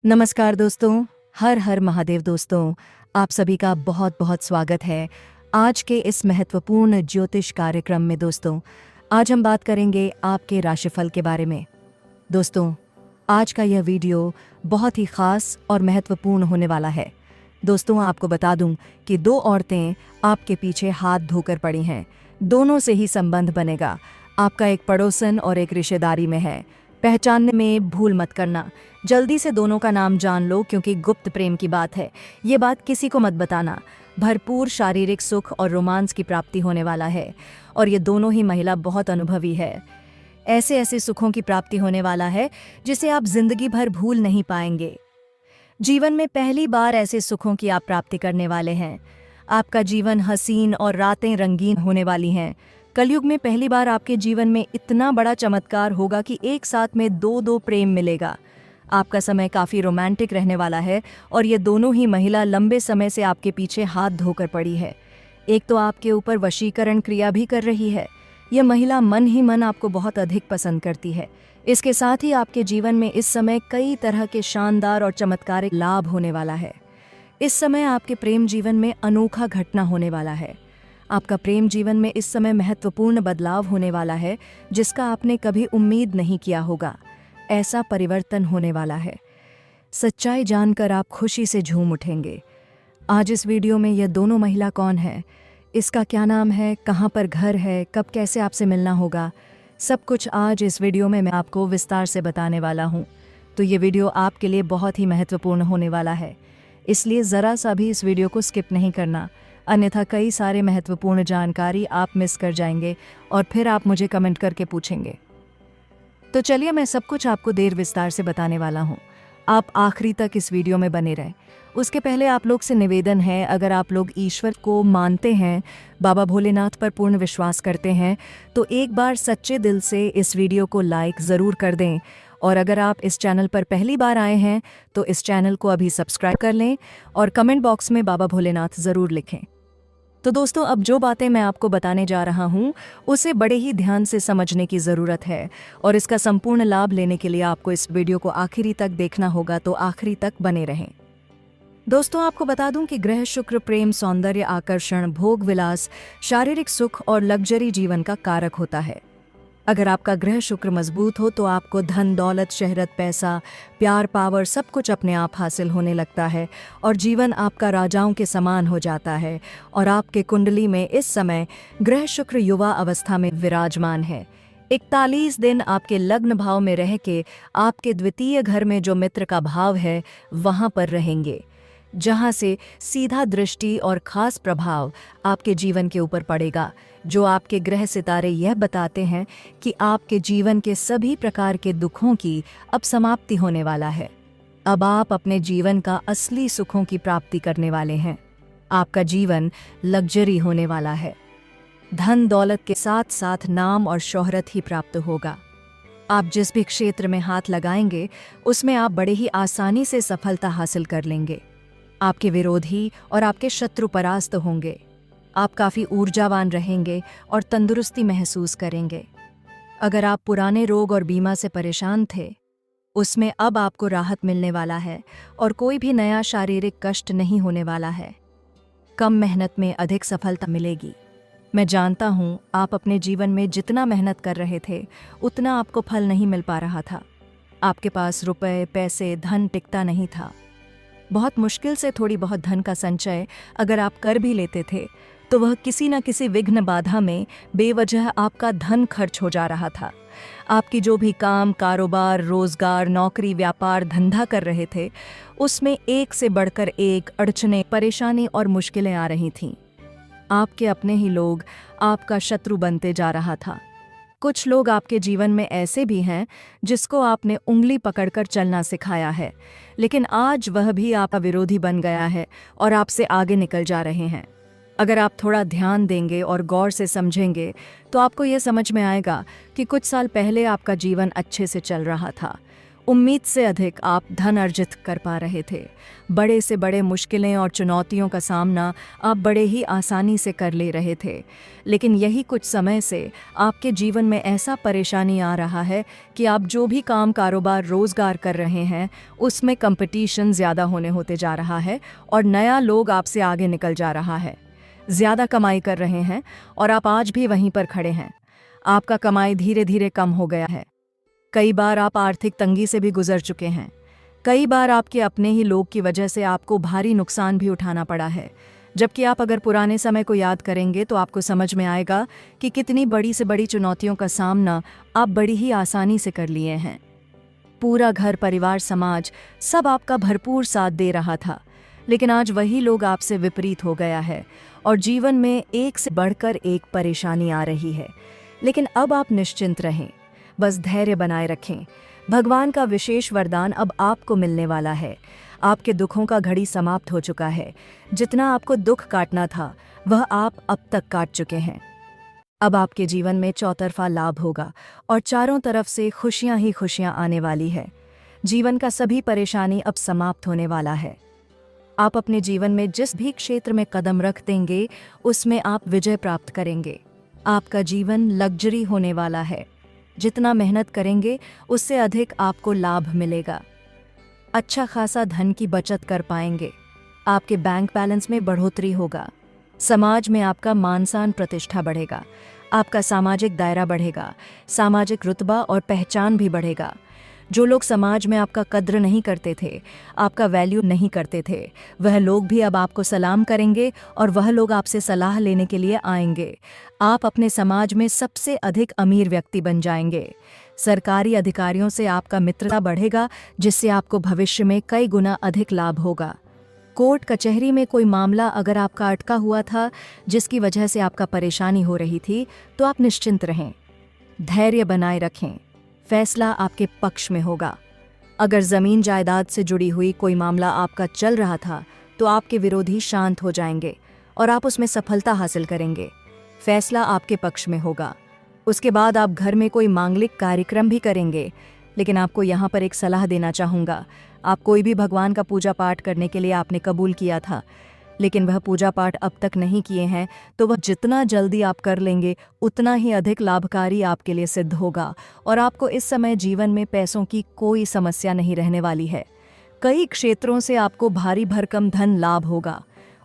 नमस्कार दोस्तों। हर हर महादेव दोस्तों, आप सभी का बहुत बहुत स्वागत है आज के इस महत्वपूर्ण ज्योतिष कार्यक्रम में। दोस्तों, आज हम बात करेंगे आपके राशिफल के बारे में। दोस्तों, आज का यह वीडियो बहुत ही खास और महत्वपूर्ण होने वाला है। दोस्तों, आपको बता दूं कि दो औरतें आपके पीछे हाथ धोकर पड़ी हैं। दोनों से ही संबंध बनेगा। आपका एक पड़ोसन और एक रिश्तेदारी में है। पहचानने में भूल मत करना। जल्दी से दोनों का नाम जान लो, क्योंकि गुप्त प्रेम की बात है। ये बात किसी को मत बताना। भरपूर शारीरिक सुख और रोमांस की प्राप्ति होने वाला है, और ये दोनों ही महिला बहुत अनुभवी है। ऐसे ऐसे सुखों की प्राप्ति होने वाला है जिसे आप जिंदगी भर भूल नहीं पाएंगे। जीवन में पहली बार ऐसे सुखों की आप प्राप्ति करने वाले हैं। आपका जीवन हसीन और रातें रंगीन होने वाली हैं। कलयुग में पहली बार आपके जीवन में इतना बड़ा चमत्कार होगा कि एक साथ में दो दो प्रेम मिलेगा। आपका समय काफ़ी रोमांटिक रहने वाला है, और ये दोनों ही महिला लंबे समय से आपके पीछे हाथ धोकर पड़ी है। एक तो आपके ऊपर वशीकरण क्रिया भी कर रही है। यह महिला मन ही मन आपको बहुत अधिक पसंद करती है। इसके साथ ही आपके जीवन में इस समय कई तरह के शानदार और चमत्कारिक लाभ होने वाला है। इस समय आपके प्रेम जीवन में अनोखा घटना होने वाला है। आपका प्रेम जीवन में इस समय महत्वपूर्ण बदलाव होने वाला है, जिसका आपने कभी उम्मीद नहीं किया होगा। ऐसा परिवर्तन होने वाला है। सच्चाई जानकर आप खुशी से झूम उठेंगे। आज इस वीडियो में यह दोनों महिला कौन है, इसका क्या नाम है, कहाँ पर घर है, कब कैसे आपसे मिलना होगा, सब कुछ आज इस वीडियो में मैं आपको विस्तार से बताने वाला हूँ। तो ये वीडियो आपके लिए बहुत ही महत्वपूर्ण होने वाला है, इसलिए ज़रा सा भी इस वीडियो को स्किप नहीं करना, अन्यथा कई सारे महत्वपूर्ण जानकारी आप मिस कर जाएंगे और फिर आप मुझे कमेंट करके पूछेंगे। तो चलिए, मैं सब कुछ आपको देर विस्तार से बताने वाला हूँ। आप आखिरी तक इस वीडियो में बने रहें। उसके पहले आप लोग से निवेदन है, अगर आप लोग ईश्वर को मानते हैं, बाबा भोलेनाथ पर पूर्ण विश्वास करते हैं, तो एक बार सच्चे दिल से इस वीडियो को लाइक ज़रूर कर दें। और अगर आप इस चैनल पर पहली बार आए हैं तो इस चैनल को अभी सब्सक्राइब कर लें और कमेंट बॉक्स में बाबा भोलेनाथ ज़रूर लिखें। तो दोस्तों, अब जो बातें मैं आपको बताने जा रहा हूँ उसे बड़े ही ध्यान से समझने की ज़रूरत है, और इसका संपूर्ण लाभ लेने के लिए आपको इस वीडियो को आखिरी तक देखना होगा, तो आखिरी तक बने रहें। दोस्तों, आपको बता दूं कि ग्रह शुक्र प्रेम, सौंदर्य, आकर्षण, भोग विलास, शारीरिक सुख और लग्जरी जीवन का कारक होता है। अगर आपका ग्रह शुक्र मजबूत हो तो आपको धन, दौलत, शहरत, पैसा, प्यार, पावर सब कुछ अपने आप हासिल होने लगता है, और जीवन आपका राजाओं के समान हो जाता है। और आपके कुंडली में इस समय ग्रह शुक्र युवा अवस्था में विराजमान है। 41 दिन आपके लग्न भाव में रह के आपके द्वितीय घर में जो मित्र का भाव है वहाँ पर रहेंगे, जहाँ से सीधा दृष्टि और खास प्रभाव आपके जीवन के ऊपर पड़ेगा, जो आपके ग्रह सितारे यह बताते हैं कि आपके जीवन के सभी प्रकार के दुखों की अब समाप्ति होने वाला है। अब आप अपने जीवन का असली सुखों की प्राप्ति करने वाले हैं। आपका जीवन लग्जरी होने वाला है। धन दौलत के साथ साथ नाम और शोहरत ही प्राप्त होगा। आप जिस भी क्षेत्र में हाथ लगाएंगे उसमें आप बड़े ही आसानी से सफलता हासिल कर लेंगे। आपके विरोधी और आपके शत्रु परास्त होंगे। आप काफ़ी ऊर्जावान रहेंगे और तंदुरुस्ती महसूस करेंगे। अगर आप पुराने रोग और बीमा से परेशान थे, उसमें अब आपको राहत मिलने वाला है, और कोई भी नया शारीरिक कष्ट नहीं होने वाला है। कम मेहनत में अधिक सफलता मिलेगी। मैं जानता हूँ आप अपने जीवन में जितना मेहनत कर रहे थे उतना आपको फल नहीं मिल पा रहा था। आपके पास रुपए, पैसे, धन टिकता नहीं था। बहुत मुश्किल से थोड़ी बहुत धन का संचय अगर आप कर भी लेते थे तो वह किसी न किसी विघ्न बाधा में बेवजह आपका धन खर्च हो जा रहा था। आपकी जो भी काम, कारोबार, रोजगार, नौकरी, व्यापार, धंधा कर रहे थे, उसमें एक से बढ़कर एक अड़चने, परेशानी और मुश्किलें आ रही थीं। आपके अपने ही लोग आपका शत्रु बनते जा रहा था। कुछ लोग आपके जीवन में ऐसे भी हैं जिसको आपने उंगली पकड़कर चलना सिखाया है, लेकिन आज वह भी आपका विरोधी बन गया है और आपसे आगे निकल जा रहे हैं। अगर आप थोड़ा ध्यान देंगे और गौर से समझेंगे तो आपको यह समझ में आएगा कि कुछ साल पहले आपका जीवन अच्छे से चल रहा था। उम्मीद से अधिक आप धन अर्जित कर पा रहे थे। बड़े से बड़े मुश्किलें और चुनौतियों का सामना आप बड़े ही आसानी से कर ले रहे थे। लेकिन यही कुछ समय से आपके जीवन में ऐसा परेशानी आ रहा है कि आप जो भी काम कारोबार रोज़गार कर रहे हैं उसमें कंपटीशन ज़्यादा होने होते जा रहा है और नया लोग आपसे आगे निकल जा रहा है। ज़्यादा कमाई कर रहे हैं और आप आज भी वहीं पर खड़े हैं। आपका कमाई धीरे धीरे कम हो गया है। कई बार आप आर्थिक तंगी से भी गुजर चुके हैं। कई बार आपके अपने ही लोग की वजह से आपको भारी नुकसान भी उठाना पड़ा है। जबकि आप अगर पुराने समय को याद करेंगे तो आपको समझ में आएगा कि कितनी बड़ी से बड़ी चुनौतियों का सामना आप बड़ी ही आसानी से कर लिए हैं। पूरा घर परिवार समाज सब आपका भरपूर साथ दे रहा था, लेकिन आज वही लोग आपसे विपरीत हो गया है और जीवन में एक से बढ़कर एक परेशानी आ रही है। लेकिन अब आप निश्चिंत रहें, बस धैर्य बनाए रखें। भगवान का विशेष वरदान अब आपको मिलने वाला है। आपके दुखों का घड़ी समाप्त हो चुका है। जितना आपको दुख काटना था वह आप अब तक काट चुके हैं। अब आपके जीवन में चौतरफा लाभ होगा और चारों तरफ से खुशियां ही खुशियां आने वाली है। जीवन का सभी परेशानी अब समाप्त होने वाला है। आप अपने जीवन में जिस भी क्षेत्र में कदम रख देंगे उसमें आप विजय प्राप्त करेंगे। आपका जीवन लग्जरी होने वाला है। जितना मेहनत करेंगे उससे अधिक आपको लाभ मिलेगा। अच्छा खासा धन की बचत कर पाएंगे। आपके बैंक बैलेंस में बढ़ोतरी होगा। समाज में आपका मान सम्मान प्रतिष्ठा बढ़ेगा। आपका सामाजिक दायरा बढ़ेगा। सामाजिक रुतबा और पहचान भी बढ़ेगा। जो लोग समाज में आपका कद्र नहीं करते थे, आपका वैल्यू नहीं करते थे, वह लोग भी अब आपको सलाम करेंगे और वह लोग आपसे सलाह लेने के लिए आएंगे। आप अपने समाज में सबसे अधिक अमीर व्यक्ति बन जाएंगे। सरकारी अधिकारियों से आपका मित्रता बढ़ेगा, जिससे आपको भविष्य में कई गुना अधिक लाभ होगा। कोर्ट कचहरी में कोई मामला अगर आपका अटका हुआ था, जिसकी वजह से आपका परेशानी हो रही थी, तो आप निश्चिंत रहें, धैर्य बनाए रखें। फैसला आपके पक्ष में होगा। अगर ज़मीन जायदाद से जुड़ी हुई कोई मामला आपका चल रहा था, तो आपके विरोधी शांत हो जाएंगे और आप उसमें सफलता हासिल करेंगे। फैसला आपके पक्ष में होगा। उसके बाद आप घर में कोई मांगलिक कार्यक्रम भी करेंगे। लेकिन आपको यहाँ पर एक सलाह देना चाहूँगा। आप कोई भी भगवान का पूजा पाठ करने के लिए आपने कबूल किया था, लेकिन वह पूजा पाठ अब तक नहीं किए हैं, तो वह जितना जल्दी आप कर लेंगे उतना ही अधिक लाभकारी आपके लिए सिद्ध होगा और आपको इस समय जीवन में पैसों की कोई समस्या नहीं रहने वाली है। कई क्षेत्रों से आपको भारी भरकम धन लाभ होगा।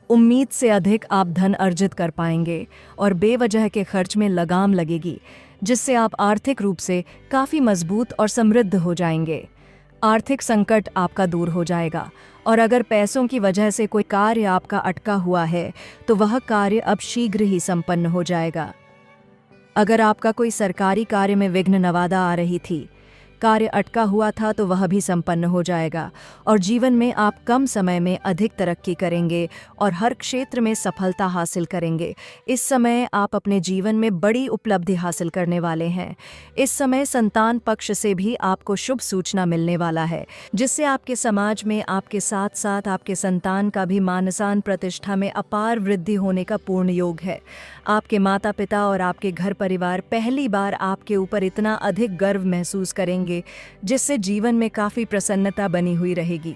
उम्मीद से अधिक आप धन अर्जित कर पाएंगे और बेवजह के खर्च में लगाम लगेगी, जिससे आप आर्थिक रूप से काफ़ी मजबूत और समृद्ध हो जाएंगे। आर्थिक संकट आपका दूर हो जाएगा और अगर पैसों की वजह से कोई कार्य आपका अटका हुआ है तो वह कार्य अब शीघ्र ही संपन्न हो जाएगा। अगर आपका कोई सरकारी कार्य में विघ्न नवादा आ रही थी, कार्य अटका हुआ था, तो वह भी संपन्न हो जाएगा और जीवन में आप कम समय में अधिक तरक्की करेंगे और हर क्षेत्र में सफलता हासिल करेंगे। इस समय आप अपने जीवन में बड़ी उपलब्धि हासिल करने वाले हैं। इस समय संतान पक्ष से भी आपको शुभ सूचना मिलने वाला है, जिससे आपके समाज में आपके साथ साथ आपके संतान का भी मान सम्मान प्रतिष्ठा में अपार वृद्धि होने का पूर्ण योग है। आपके माता पिता और आपके घर परिवार पहली बार आपके ऊपर इतना अधिक गर्व महसूस करेंगे, जिससे जीवन में काफ़ी प्रसन्नता बनी हुई रहेगी।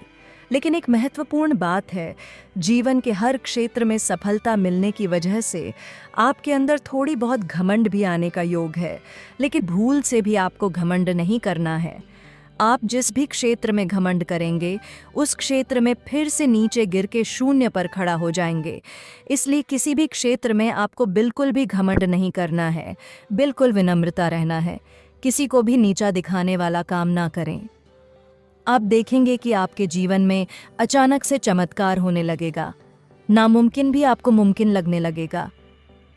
लेकिन एक महत्वपूर्ण बात है, जीवन के हर क्षेत्र में सफलता मिलने की वजह से आपके अंदर थोड़ी बहुत घमंड भी आने का योग है, लेकिन भूल से भी आपको घमंड नहीं करना है। आप जिस भी क्षेत्र में घमंड करेंगे, उस क्षेत्र में फिर से नीचे गिर के शून्य पर खड़ा हो जाएंगे। इसलिए किसी भी क्षेत्र में आपको बिल्कुल भी घमंड नहीं करना है, बिल्कुल विनम्रता रहना है। किसी को भी नीचा दिखाने वाला काम ना करें। आप देखेंगे कि आपके जीवन में अचानक से चमत्कार होने लगेगा। नामुमकिन भी आपको मुमकिन लगने लगेगा।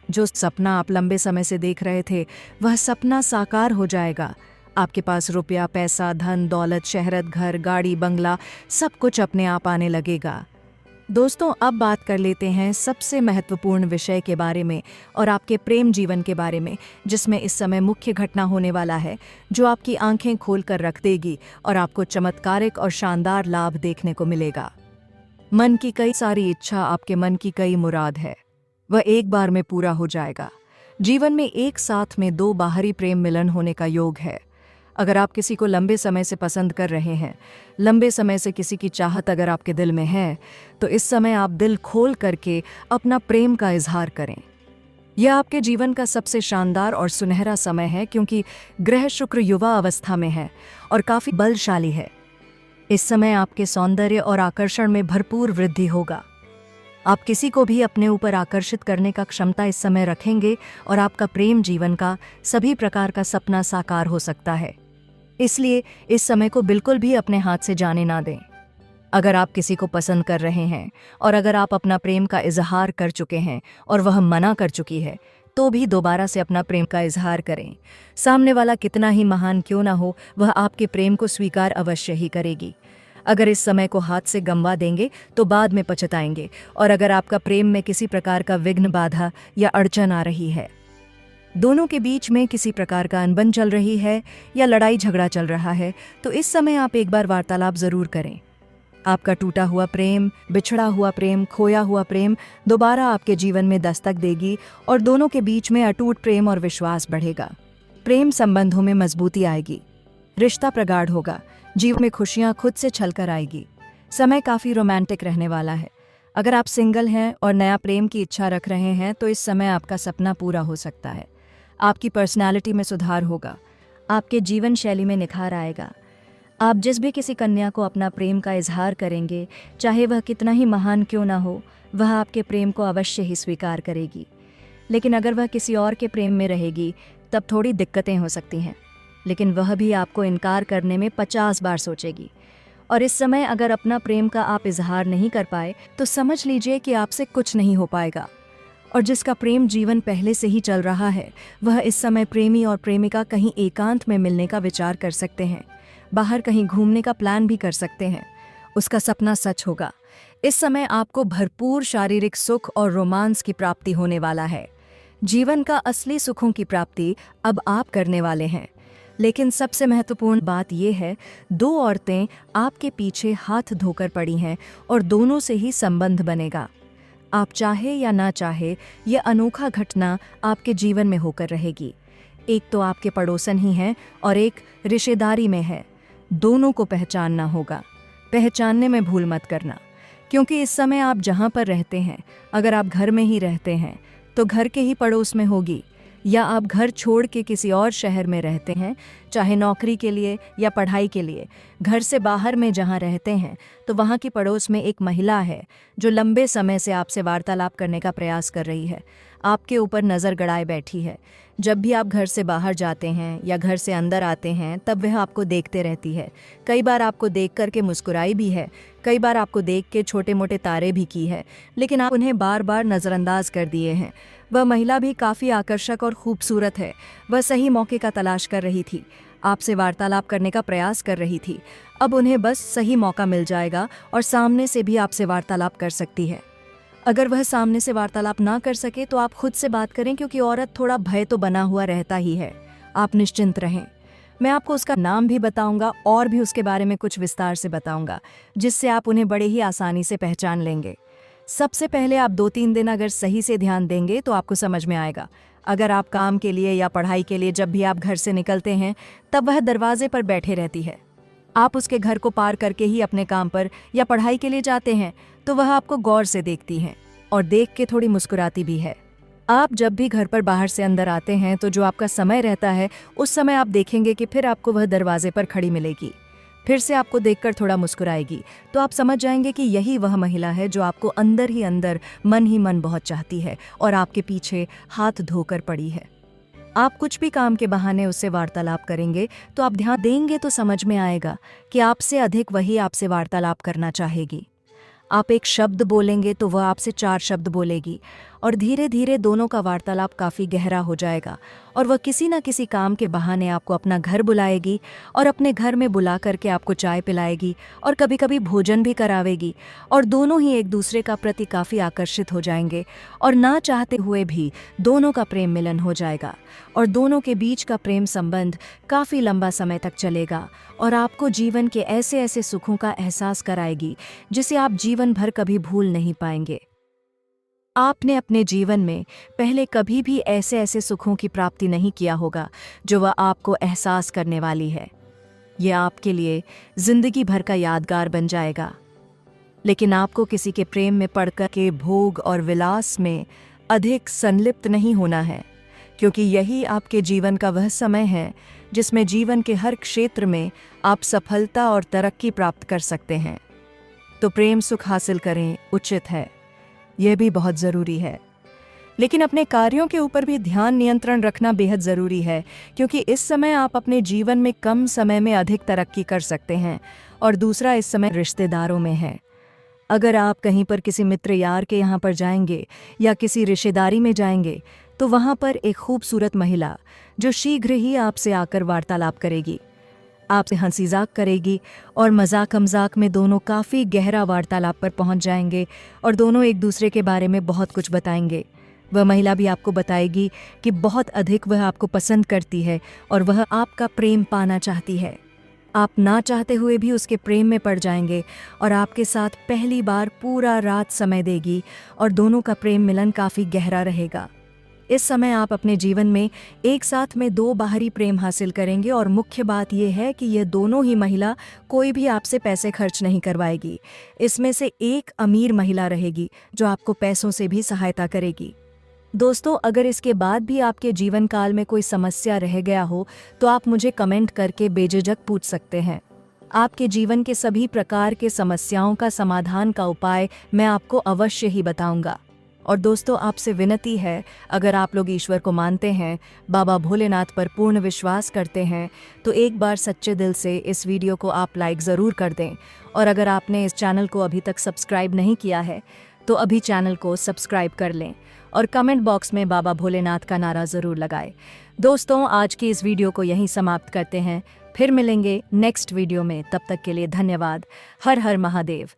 जो सपना आप लंबे समय से देख रहे थे, वह सपना साकार हो जाएगा। आपके पास रुपया, पैसा, धन, दौलत, शहरत, घर, गाड़ी, बंगला सब कुछ अपने आप आने लगेगा। दोस्तों, अब बात कर लेते हैं सबसे महत्वपूर्ण विषय के बारे में और आपके प्रेम जीवन के बारे में, जिसमें इस समय मुख्य घटना होने वाला है जो आपकी आंखें खोल कर रख देगी और आपको चमत्कारिक और शानदार लाभ देखने को मिलेगा। मन की कई सारी इच्छा, आपके मन की कई मुराद है, वह एक बार में पूरा हो जाएगा। जीवन में एक साथ में दो बाहरी प्रेम मिलन होने का योग है। अगर आप किसी को लंबे समय से पसंद कर रहे हैं, लंबे समय से किसी की चाहत अगर आपके दिल में है, तो इस समय आप दिल खोल करके अपना प्रेम का इजहार करें। यह आपके जीवन का सबसे शानदार और सुनहरा समय है, क्योंकि ग्रह शुक्र युवा अवस्था में है और काफी बलशाली है। इस समय आपके सौंदर्य और आकर्षण में भरपूर वृद्धि होगा। आप किसी को भी अपने ऊपर आकर्षित करने का क्षमता इस समय रखेंगे और आपका प्रेम जीवन का सभी प्रकार का सपना साकार हो सकता है। इसलिए इस समय को बिल्कुल भी अपने हाथ से जाने ना दें। अगर आप किसी को पसंद कर रहे हैं और अगर आप अपना प्रेम का इजहार कर चुके हैं और वह मना कर चुकी है, तो भी दोबारा से अपना प्रेम का इजहार करें। सामने वाला कितना ही महान क्यों ना हो, वह आपके प्रेम को स्वीकार अवश्य ही करेगी। अगर इस समय को हाथ से गंवा देंगे तो बाद में पछताएंगे। और अगर आपका प्रेम में किसी प्रकार का विघ्न, बाधा या अड़चन आ रही है, दोनों के बीच में किसी प्रकार का अनबन चल रही है या लड़ाई झगड़ा चल रहा है, तो इस समय आप एक बार वार्तालाप जरूर करें। आपका टूटा हुआ प्रेम, बिछड़ा हुआ प्रेम, खोया हुआ प्रेम दोबारा आपके जीवन में दस्तक देगी और दोनों के बीच में अटूट प्रेम और विश्वास बढ़ेगा। प्रेम संबंधों में मजबूती आएगी, रिश्ता प्रगाढ़ होगा, जीवन में खुशियां खुद से छलकर आएगी। समय काफी रोमांटिक रहने वाला है। अगर आप सिंगल हैं और नया प्रेम की इच्छा रख रहे हैं, तो इस समय आपका सपना पूरा हो सकता है। आपकी पर्सनालिटी में सुधार होगा, आपके जीवन शैली में निखार आएगा। आप जिस भी किसी कन्या को अपना प्रेम का इजहार करेंगे, चाहे वह कितना ही महान क्यों ना हो, वह आपके प्रेम को अवश्य ही स्वीकार करेगी। लेकिन अगर वह किसी और के प्रेम में रहेगी, तब थोड़ी दिक्कतें हो सकती हैं, लेकिन वह भी आपको इनकार करने में 50 बार सोचेगी। और इस समय अगर अपना प्रेम का आप इजहार नहीं कर पाए, तो समझ लीजिए कि आपसे कुछ नहीं हो पाएगा। और जिसका प्रेम जीवन पहले से ही चल रहा है, वह इस समय प्रेमी और प्रेमिका कहीं एकांत में मिलने का विचार कर सकते हैं, बाहर कहीं घूमने का प्लान भी कर सकते हैं। उसका सपना सच होगा। इस समय आपको भरपूर शारीरिक सुख और रोमांस की प्राप्ति होने वाला है। जीवन का असली सुखों की प्राप्ति अब आप करने वाले हैं। लेकिन सबसे महत्वपूर्ण बात यह है, 2 औरतें आपके पीछे हाथ धोकर पड़ी हैं और दोनों से ही संबंध बनेगा। आप चाहे या ना चाहे, यह अनोखा घटना आपके जीवन में होकर रहेगी। एक तो आपके पड़ोसन ही हैं और एक रिश्तेदारी में है। दोनों को पहचानना होगा। पहचानने में भूल मत करना, क्योंकि इस समय आप जहां पर रहते हैं, अगर आप घर में ही रहते हैं तो घर के ही पड़ोस में होगी, या आप घर छोड़ के किसी और शहर में रहते हैं, चाहे नौकरी के लिए या पढ़ाई के लिए, घर से बाहर में जहां रहते हैं, तो वहां की पड़ोस में एक महिला है जो लंबे समय से आपसे वार्तालाप करने का प्रयास कर रही है, आपके ऊपर नज़र गड़ाए बैठी है। जब भी आप घर से बाहर जाते हैं या घर से अंदर आते हैं, तब वह आपको देखते रहती है। कई बार आपको देख कर के मुस्कुराई भी है, कई बार आपको देख के छोटे मोटे तारे भी की है, लेकिन आप उन्हें बार बार नज़रअंदाज कर दिए हैं। वह महिला भी काफ़ी आकर्षक और खूबसूरत है। वह सही मौके का तलाश कर रही थी, आपसे वार्तालाप करने का प्रयास कर रही थी। अब उन्हें बस सही मौका मिल जाएगा और सामने से भी आपसे वार्तालाप कर सकती है। अगर वह सामने से वार्तालाप ना कर सके, तो आप खुद से बात करें, क्योंकि औरत थोड़ा भय तो बना हुआ रहता ही है। आप निश्चिंत रहें। मैं आपको उसका नाम भी बताऊंगा और भी उसके बारे में कुछ विस्तार से बताऊंगा, जिससे आप उन्हें बड़े ही आसानी से पहचान लेंगे। सबसे पहले आप 2-3 दिन अगर सही से ध्यान देंगे तो आपको समझ में आएगा। अगर आप काम के लिए या पढ़ाई के लिए जब भी आप घर से निकलते हैं, तब वह दरवाजे पर बैठे रहती है। आप उसके घर को पार करके ही अपने काम पर या पढ़ाई के लिए जाते हैं, तो वह आपको गौर से देखती हैं और देख के थोड़ी मुस्कुराती भी है। आप जब भी घर पर बाहर से अंदर आते हैं, तो जो आपका समय रहता है, उस समय आप देखेंगे कि फिर आपको वह दरवाजे पर खड़ी मिलेगी, फिर से आपको देखकर थोड़ा मुस्कुराएगी। तो आप समझ जाएंगे कि यही वह महिला है जो आपको अंदर ही अंदर मन ही मन बहुत चाहती है और आपके पीछे हाथ धोकर पड़ी है। आप कुछ भी काम के बहाने उससे वार्तालाप करेंगे, तो आप ध्यान देंगे तो समझ में आएगा कि आपसे अधिक वही आपसे वार्तालाप करना चाहेगी। आप एक शब्द बोलेंगे तो वह आपसे 4 शब्द बोलेगी, और धीरे धीरे दोनों का वार्तालाप काफ़ी गहरा हो जाएगा और वह किसी न किसी काम के बहाने आपको अपना घर बुलाएगी और अपने घर में बुला करके आपको चाय पिलाएगी और कभी कभी भोजन भी करावेगी, और दोनों ही एक दूसरे का प्रति काफ़ी आकर्षित हो जाएंगे और ना चाहते हुए भी दोनों का प्रेम मिलन हो जाएगा और दोनों के बीच का प्रेम संबंध काफ़ी लंबा समय तक चलेगा और आपको जीवन के ऐसे ऐसे सुखों का एहसास कराएगी जिसे आप जीवन भर कभी भूल नहीं पाएंगे। आपने अपने जीवन में पहले कभी भी ऐसे ऐसे सुखों की प्राप्ति नहीं किया होगा जो वह आपको एहसास करने वाली है। यह आपके लिए जिंदगी भर का यादगार बन जाएगा। लेकिन आपको किसी के प्रेम में पड़कर के भोग और विलास में अधिक संलिप्त नहीं होना है, क्योंकि यही आपके जीवन का वह समय है जिसमें जीवन के हर क्षेत्र में आप सफलता और तरक्की प्राप्त कर सकते हैं। तो प्रेम सुख हासिल करें, उचित है, यह भी बहुत ज़रूरी है। लेकिन अपने कार्यों के ऊपर भी ध्यान नियंत्रण रखना बेहद ज़रूरी है, क्योंकि इस समय आप अपने जीवन में कम समय में अधिक तरक्की कर सकते हैं। और दूसरा, इस समय रिश्तेदारों में है। अगर आप कहीं पर किसी मित्र यार के यहाँ पर जाएंगे या किसी रिश्तेदारी में जाएंगे, तो वहाँ पर एक खूबसूरत महिला जो शीघ्र ही आपसे आकर वार्तालाप करेगी, आपसे हंसी मजाक करेगी और मजाक में दोनों काफ़ी गहरा वार्तालाप पर पहुंच जाएंगे और दोनों एक दूसरे के बारे में बहुत कुछ बताएंगे। वह महिला भी आपको बताएगी कि बहुत अधिक वह आपको पसंद करती है और वह आपका प्रेम पाना चाहती है। आप ना चाहते हुए भी उसके प्रेम में पड़ जाएंगे और आपके साथ पहली बार पूरा रात समय देगी और दोनों का प्रेम मिलन काफ़ी गहरा रहेगा। इस समय आप अपने जीवन में एक साथ में 2 बाहरी प्रेम हासिल करेंगे और मुख्य बात यह है कि यह दोनों ही महिला कोई भी आपसे पैसे खर्च नहीं करवाएगी। इसमें से एक अमीर महिला रहेगी जो आपको पैसों से भी सहायता करेगी। दोस्तों, अगर इसके बाद भी आपके जीवन काल में कोई समस्या रह गया हो तो आप मुझे कमेंट करके बेझिझक पूछ सकते हैं। आपके जीवन के सभी प्रकार के समस्याओं का समाधान का उपाय मैं आपको अवश्य ही बताऊंगा। और दोस्तों, आपसे विनती है, अगर आप लोग ईश्वर को मानते हैं, बाबा भोलेनाथ पर पूर्ण विश्वास करते हैं, तो एक बार सच्चे दिल से इस वीडियो को आप लाइक ज़रूर कर दें। और अगर आपने इस चैनल को अभी तक सब्सक्राइब नहीं किया है तो अभी चैनल को सब्सक्राइब कर लें और कमेंट बॉक्स में बाबा भोलेनाथ का नारा ज़रूर लगाएं। दोस्तों, आज की इस वीडियो को यहीं समाप्त करते हैं। फिर मिलेंगे नेक्स्ट वीडियो में। तब तक के लिए धन्यवाद। हर हर महादेव।